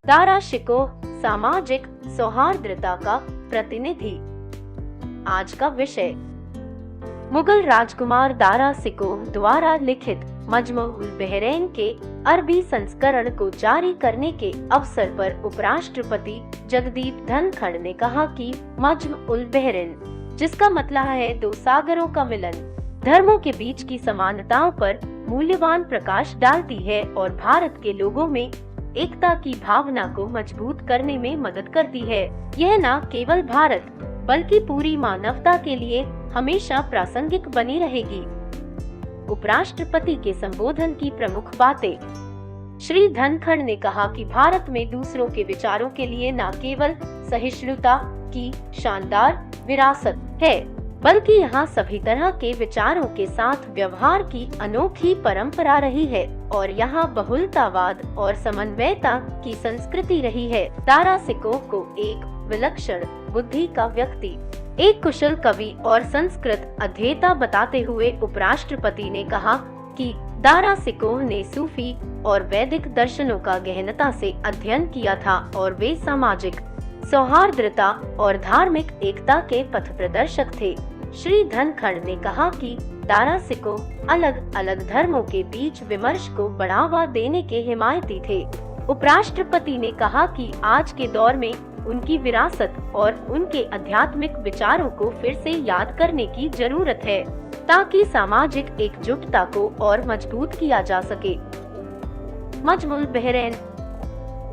दारा शिकोह सामाजिक सौहार्दता का प्रतिनिधि। आज का विषय मुगल राजकुमार दारा शिकोह द्वारा लिखित मजमू-उल-बहरैन के अरबी संस्करण को जारी करने के अवसर पर उपराष्ट्रपति जगदीप धनखड़ ने कहा कि मजमू-उल-बहरैन, जिसका मतलब है दो सागरों का मिलन, धर्मों के बीच की समानताओं पर मूल्यवान प्रकाश डालती है और भारत के लोगों में एकता की भावना को मजबूत करने में मदद करती है। यह न केवल भारत बल्कि पूरी मानवता के लिए हमेशा प्रासंगिक बनी रहेगी। उपराष्ट्रपति के संबोधन की प्रमुख बातें। श्री धनखड़ ने कहा कि भारत में दूसरों के विचारों के लिए न केवल सहिष्णुता की शानदार विरासत है, बल्कि यहाँ सभी तरह के विचारों के साथ व्यवहार की अनोखी परंपरा रही है और यहाँ बहुलतावाद और समन्वयता की संस्कृति रही है। दारा शिकोह को एक विलक्षण बुद्धि का व्यक्ति, एक कुशल कवि और संस्कृत अध्येता बताते हुए उपराष्ट्रपति ने कहा कि दारा शिकोह ने सूफी और वैदिक दर्शनों का गहनता से अध्ययन किया था और वे सामाजिक सौहार्दता और धार्मिक एकता के पथ प्रदर्शक थे। श्री धनखड़ ने कहा कि दारा शिकोह अलग अलग धर्मों के बीच विमर्श को बढ़ावा देने के हिमायती थे। उपराष्ट्रपति ने कहा कि आज के दौर में उनकी विरासत और उनके आध्यात्मिक विचारों को फिर से याद करने की जरूरत है ताकि सामाजिक एकजुटता को और मजबूत किया जा सके। मजमू-उल-बहरैन।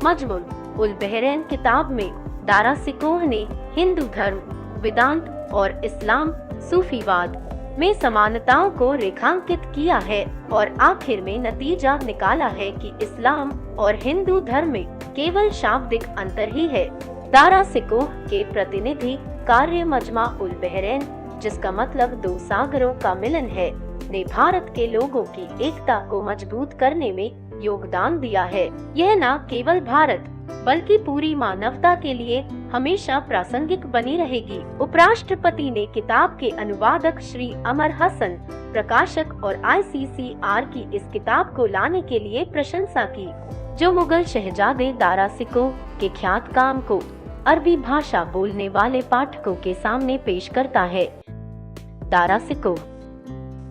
मजमू-उल-बहरैन किताब में दारा शिकोह ने हिंदू धर्म, वेदांत और इस्लाम सूफीवाद में समानताओं को रेखांकित किया है और आखिर में नतीजा निकाला है कि इस्लाम और हिंदू धर्म में केवल शाब्दिक अंतर ही है। दारा शिकोह के प्रतिनिधि कार्य मजमा-उल-बहरैन, जिसका मतलब दो सागरों का मिलन है, ने भारत के लोगों की एकता को मजबूत करने में योगदान दिया है। यह न केवल भारत बल्कि पूरी मानवता के लिए हमेशा प्रासंगिक बनी रहेगी। उपराष्ट्रपति ने किताब के अनुवादक श्री अमर हसन, प्रकाशक और ICCR की इस किताब को लाने के लिए प्रशंसा की, जो मुगल शहजादे दारा शिकोह के ख्यात काम को अरबी भाषा बोलने वाले पाठकों के सामने पेश करता है। दारा शिकोह।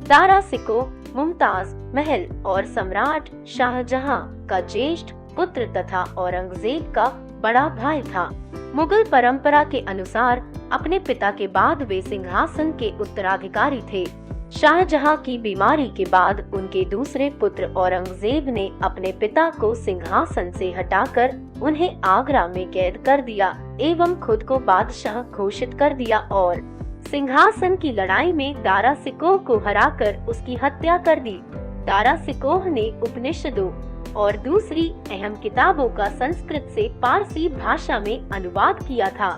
दारा शिकोह मुमताज महल और सम्राट शाहजहां का ज्येष्ठ पुत्र तथा औरंगजेब का बड़ा भाई था। मुगल परंपरा के अनुसार अपने पिता के बाद वे सिंहासन के उत्तराधिकारी थे। शाहजहां की बीमारी के बाद उनके दूसरे पुत्र औरंगजेब ने अपने पिता को सिंहासन से हटाकर उन्हें आगरा में कैद कर दिया एवं खुद को बादशाह घोषित कर दिया और सिंहासन की लड़ाई में दारा शिकोह को हराकर उसकी हत्या कर दी। दारा शिकोह ने उपनिषदों और दूसरी अहम किताबों का संस्कृत से पारसी भाषा में अनुवाद किया था।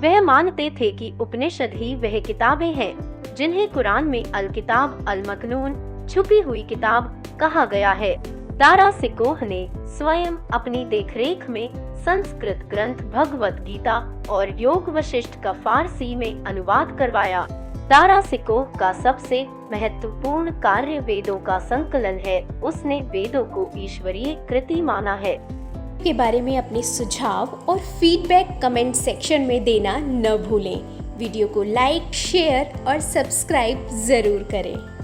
वह मानते थे कि उपनिषद ही वह किताबें हैं जिन्हें कुरान में अल किताब अल मकनून, छुपी हुई किताब कहा गया है। दारा शिकोह ने स्वयं अपनी देखरेख में संस्कृत ग्रंथ भगवत गीता और योग वशिष्ठ का फारसी में अनुवाद करवाया। दारा शिकोह का सबसे महत्वपूर्ण कार्य वेदों का संकलन है। उसने वेदों को ईश्वरीय कृति माना है। के बारे में अपने सुझाव और फीडबैक कमेंट सेक्शन में देना न भूलें। वीडियो को लाइक, शेयर और सब्सक्राइब जरूर करें।